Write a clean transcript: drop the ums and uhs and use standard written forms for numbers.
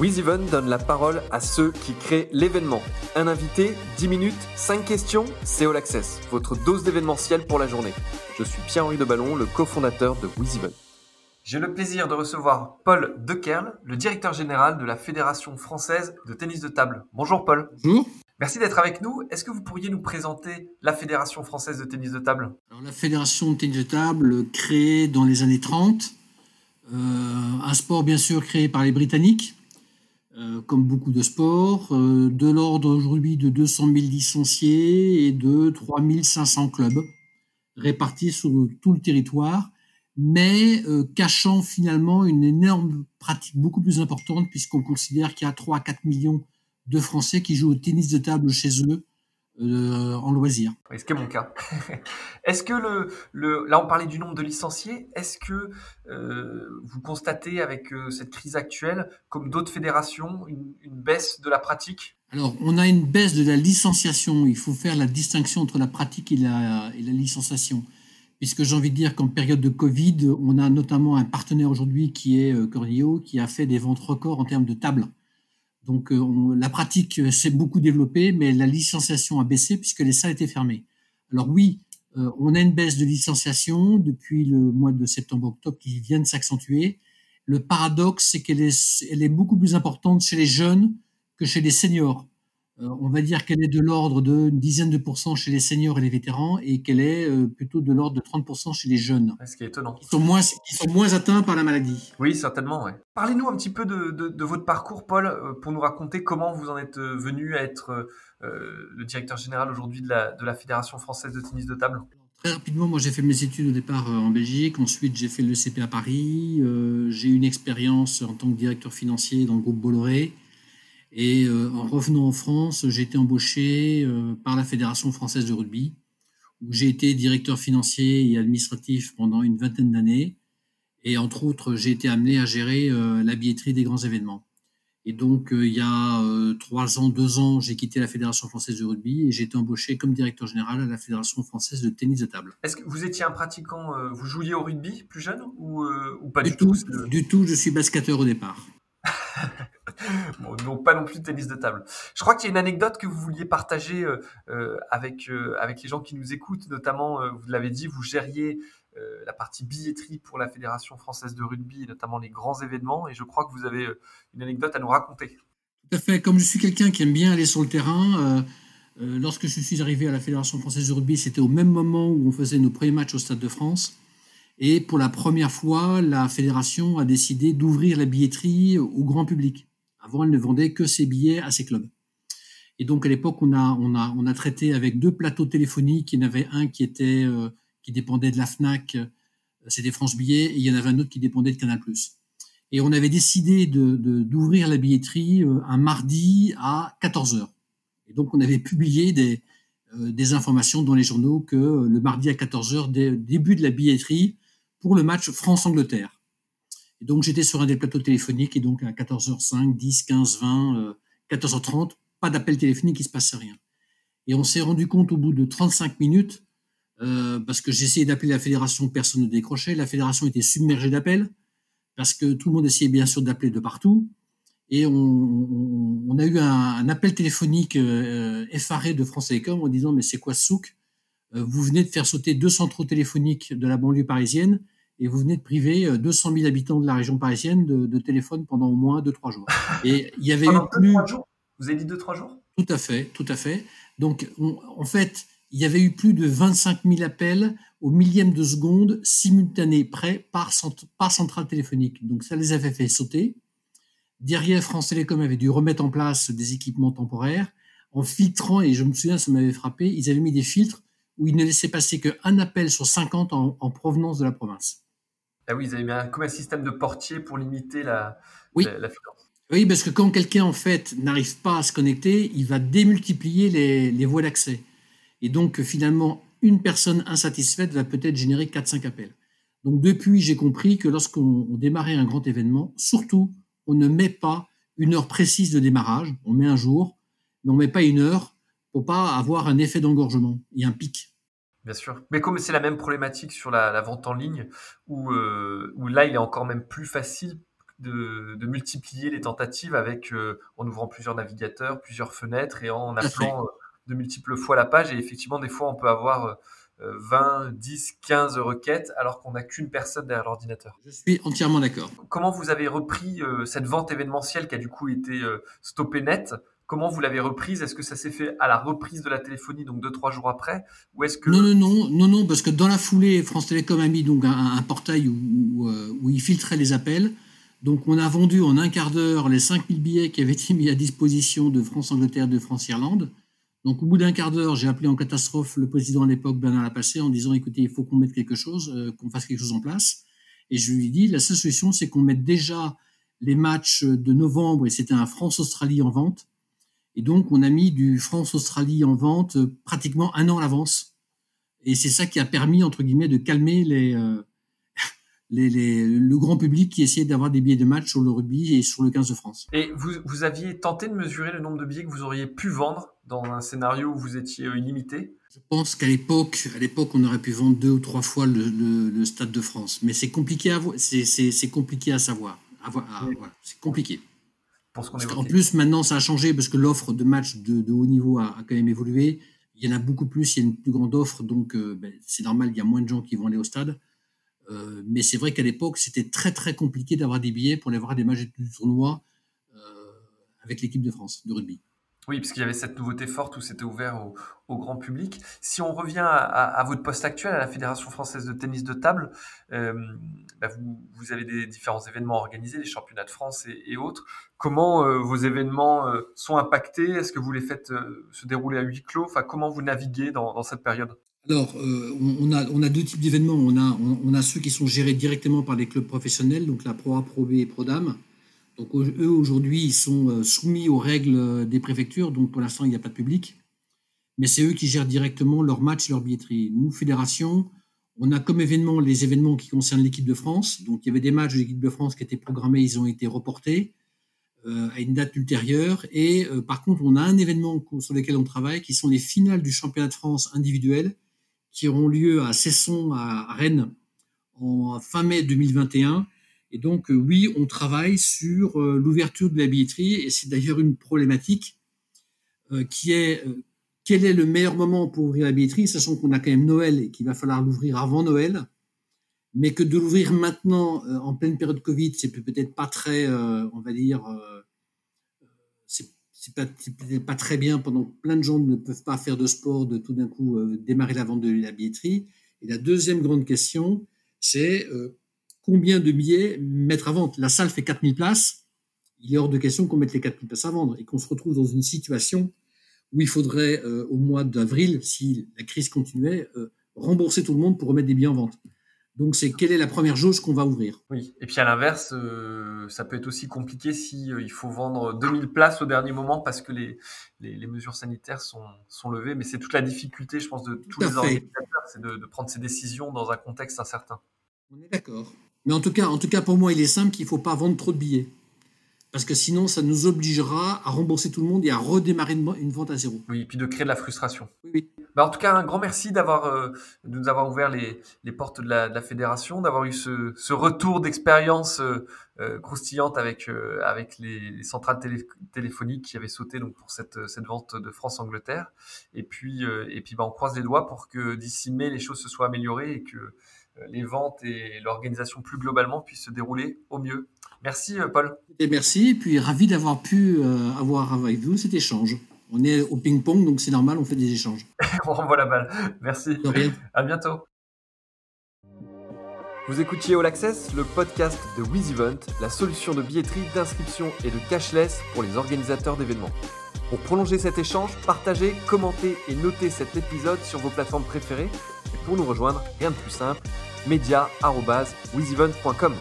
WizEven donne la parole à ceux qui créent l'événement. Un invité, 10 minutes, 5 questions, c'est All Access, votre dose d'événementiel pour la journée. Je suis Pierre-Henri Deballon, le cofondateur de WizEven. J'ai le plaisir de recevoir Paul Dekerle, le directeur général de la Fédération française de tennis de table. Bonjour Paul. Bonjour. Merci d'être avec nous. Est-ce que vous pourriez nous présenter la Fédération française de tennis de table ? Alors, la Fédération de tennis de table, créée dans les années 30, un sport bien sûr créé par les Britanniques, comme beaucoup de sports, de l'ordre aujourd'hui de 200 000 licenciés et de 3 500 clubs répartis sur tout le territoire, mais cachant finalement une énorme pratique beaucoup plus importante puisqu'on considère qu'il y a 3 à 4 millions de Français qui jouent au tennis de table chez eux en loisir. Oui, ce qui est mon cas. Est-ce que là on parlait du nombre de licenciés, est-ce que vous constatez avec cette crise actuelle, comme d'autres fédérations, une baisse de la pratique ? Alors, on a une baisse de la licenciation. Il faut faire la distinction entre la pratique et la licenciation. Puisque j'ai envie de dire qu'en période de Covid, on a notamment un partenaire aujourd'hui qui est Cornio, qui a fait des ventes records en termes de tables. Donc, la pratique s'est beaucoup développée, mais la licenciation a baissé puisque les salles étaient fermées. Alors oui, on a une baisse de licenciation depuis le mois de septembre-octobre qui vient de s'accentuer. Le paradoxe, c'est qu'elle est beaucoup plus importante chez les jeunes que chez les seniors. On va dire qu'elle est de l'ordre d'une dizaine de pourcents chez les seniors et les vétérans et qu'elle est plutôt de l'ordre de 30% chez les jeunes. Ce qui est étonnant. Qui sont moins atteints par la maladie. Oui, certainement. Ouais. Parlez-nous un petit peu de votre parcours, Paul, pour nous raconter comment vous en êtes venu à être le directeur général aujourd'hui de la Fédération française de tennis de table. Très rapidement, moi j'ai fait mes études au départ en Belgique, ensuite j'ai fait l'ECP à Paris, j'ai eu une expérience en tant que directeur financier dans le groupe Bolloré. Et en revenant en France, j'ai été embauché par la Fédération française de rugby, où j'ai été directeur financier et administratif pendant une vingtaine d'années. Et entre autres, j'ai été amené à gérer la billetterie des grands événements. Et donc, il y a 2 ans, j'ai quitté la Fédération française de rugby et j'ai été embauché comme directeur général à la Fédération française de tennis de table. Est-ce que vous étiez un pratiquant, vous jouiez au rugby plus jeune ou pas du tout Du tout, je suis basketteur au départ. Bon, donc pas non plus de tennis de table. Je crois qu'il y a une anecdote que vous vouliez partager avec les gens qui nous écoutent, notamment, vous l'avez dit, vous gériez la partie billetterie pour la Fédération française de rugby, et notamment les grands événements, et je crois que vous avez une anecdote à nous raconter. Tout à fait. Comme je suis quelqu'un qui aime bien aller sur le terrain, lorsque je suis arrivé à la Fédération française de rugby, c'était au même moment où on faisait nos premiers matchs au Stade de France. Et pour la première fois, la fédération a décidé d'ouvrir la billetterie au grand public. Avant, elle ne vendait que ses billets à ses clubs. Et donc, à l'époque, on a traité avec 2 plateaux téléphoniques. Il y en avait un qui dépendait de la Fnac, c'était France Billets, et il y en avait un autre qui dépendait de Canal+. Et on avait décidé d'ouvrir la billetterie un mardi à 14h. Et donc, on avait publié des informations dans les journaux que le mardi à 14h, début de la billetterie pour le match France-Angleterre. Et donc, j'étais sur un des plateaux téléphoniques et donc à 14h05, 10, 15, 20, 14h30, pas d'appel téléphonique, il ne se passait rien. Et on s'est rendu compte au bout de 35 minutes, parce que j'essayais d'appeler la fédération, personne ne décrochait, la fédération était submergée d'appels, parce que tout le monde essayait bien sûr d'appeler de partout. Et on a eu un appel téléphonique effaré de France Télécom en disant « Mais c'est quoi ce souk ? Vous venez de faire sauter 2 centraux téléphoniques de la banlieue parisienne et vous venez de priver 200 000 habitants de la région parisienne de téléphone pendant au moins 2-3 jours. » Et il y avait pendant 2-3 jours ? Vous avez dit 2-3 jours ? Tout à fait. Donc, en fait, il y avait eu plus de 25 000 appels au millième de seconde simultanés près par centrale téléphonique. Donc, ça les avait fait sauter. Derrière, France Télécom avait dû remettre en place des équipements temporaires en filtrant, et je me souviens, ça m'avait frappé, ils avaient mis des filtres où ils ne laissaient passer qu'un appel sur 50 en provenance de la province. Ah oui, ils avaient mis comme un système de portier pour limiter la fréquence. Oui, parce que quand quelqu'un, en fait, n'arrive pas à se connecter, il va démultiplier les voies d'accès. Et donc, finalement, une personne insatisfaite va peut-être générer 4-5 appels. Donc, depuis, j'ai compris que lorsqu'on démarrait un grand événement, surtout, on ne met pas une heure précise de démarrage, on met un jour, mais on ne met pas une heure pour pas avoir un effet d'engorgement et un pic. Bien sûr. Mais comme c'est la même problématique sur la vente en ligne, où là, il est encore même plus facile de multiplier les tentatives en ouvrant plusieurs navigateurs, plusieurs fenêtres et en appelant de multiples fois la page. Et effectivement, des fois, on peut avoir 20, 10, 15 requêtes alors qu'on n'a qu'une personne derrière l'ordinateur. Je suis entièrement d'accord. Comment vous avez repris cette vente événementielle qui a du coup été stoppée net? Comment vous l'avez reprise? Est-ce que ça s'est fait à la reprise de la téléphonie, donc 2-3 jours après, ou est-ce que... Non, parce que dans la foulée, France Télécom a mis donc un portail où il filtrait les appels. Donc on a vendu en un quart d'heure les 5000 billets qui avaient été mis à disposition de France-Angleterre, de France-Irlande. Donc au bout d'un quart d'heure, j'ai appelé en catastrophe le président à l'époque, Bernard Lapassé, en disant écoutez, il faut qu'on mette quelque chose, qu'on fasse quelque chose en place. Et je lui ai dit la seule solution, c'est qu'on mette déjà les matchs de novembre, et c'était un France-Australie en vente. Et donc, on a mis du France-Australie en vente pratiquement un an à l'avance. Et c'est ça qui a permis, entre guillemets, de calmer le grand public qui essayait d'avoir des billets de match sur le rugby et sur le 15 de France. Et vous aviez tenté de mesurer le nombre de billets que vous auriez pu vendre dans un scénario où vous étiez illimité? Je pense qu'à l'époque, on aurait pu vendre 2 ou 3 fois le Stade de France. Mais c'est compliqué c'est compliqué à savoir. Voilà, c'est compliqué. En plus, maintenant, ça a changé parce que l'offre de matchs de haut niveau a quand même évolué. Il y en a beaucoup plus, il y a une plus grande offre, donc c'est normal, il y a moins de gens qui vont aller au stade. Mais c'est vrai qu'à l'époque, c'était très très compliqué d'avoir des billets pour aller voir des matchs du tournoi avec l'équipe de France de rugby. Oui, parce qu'il y avait cette nouveauté forte où c'était ouvert au grand public. Si on revient à votre poste actuel, à la Fédération française de tennis de table, vous avez des différents événements organisés, les championnats de France et autres. Comment vos événements sont impactés? Est-ce que vous les faites se dérouler à huis clos? Enfin, comment vous naviguez dans cette période? Alors, on a 2 types d'événements. On a ceux qui sont gérés directement par les clubs professionnels, donc la Pro A, Pro B et Pro Dame. Donc eux, aujourd'hui, ils sont soumis aux règles des préfectures, donc pour l'instant, il n'y a pas de public. Mais c'est eux qui gèrent directement leurs matchs et leur billetterie. Nous, fédération, on a comme événement les événements qui concernent l'équipe de France. Donc il y avait des matchs de l'équipe de France qui étaient programmés, ils ont été reportés à une date ultérieure. Et par contre, on a un événement sur lequel on travaille, qui sont les finales du championnat de France individuel, qui auront lieu à Cesson, à Rennes, en fin mai 2021. Et donc, oui, on travaille sur l'ouverture de la billetterie, et c'est d'ailleurs une problématique qui est quel est le meilleur moment pour ouvrir la billetterie, sachant qu'on a quand même Noël et qu'il va falloir l'ouvrir avant Noël, mais que de l'ouvrir maintenant, en pleine période Covid, c'est peut-être pas très, on va dire, c'est peut-être pas très bien pendant que plein de gens ne peuvent pas faire de sport, de tout d'un coup démarrer la vente de la billetterie. Et la deuxième grande question, c'est combien de billets mettre à vente? La salle fait 4000 places. Il est hors de question qu'on mette les 4000 places à vendre et qu'on se retrouve dans une situation où il faudrait, au mois d'avril, si la crise continuait, rembourser tout le monde pour remettre des billets en vente. Donc, c'est quelle est la première jauge qu'on va ouvrir? Oui, et puis à l'inverse, ça peut être aussi compliqué si il faut vendre 2000 places au dernier moment parce que les mesures sanitaires sont levées. Mais c'est toute la difficulté, je pense, de tous les organisateurs, c'est de prendre ces décisions dans un contexte incertain. On est d'accord. Mais en tout cas, pour moi, il est simple qu'il ne faut pas vendre trop de billets. Parce que sinon, ça nous obligera à rembourser tout le monde et à redémarrer une vente à zéro. Oui, et puis de créer de la frustration. Oui. En tout cas, un grand merci de nous avoir ouvert les portes de la fédération, d'avoir eu ce retour d'expérience croustillante avec les centrales téléphoniques qui avaient sauté donc pour cette vente de France-Angleterre. Et puis, on croise les doigts pour que d'ici mai, les choses se soient améliorées et que les ventes et l'organisation plus globalement puissent se dérouler au mieux. Merci Paul. Et merci, et puis ravi d'avoir pu avoir avec vous cet échange. On est au ping-pong, donc c'est normal, on fait des échanges. On renvoie la balle. Merci. De rien. À bientôt. Vous écoutiez All Access, le podcast de WizEvent, la solution de billetterie, d'inscription et de cashless pour les organisateurs d'événements. Pour prolonger cet échange, partagez, commentez et notez cet épisode sur vos plateformes préférées. Et pour nous rejoindre, rien de plus simple, media@wizevent.com.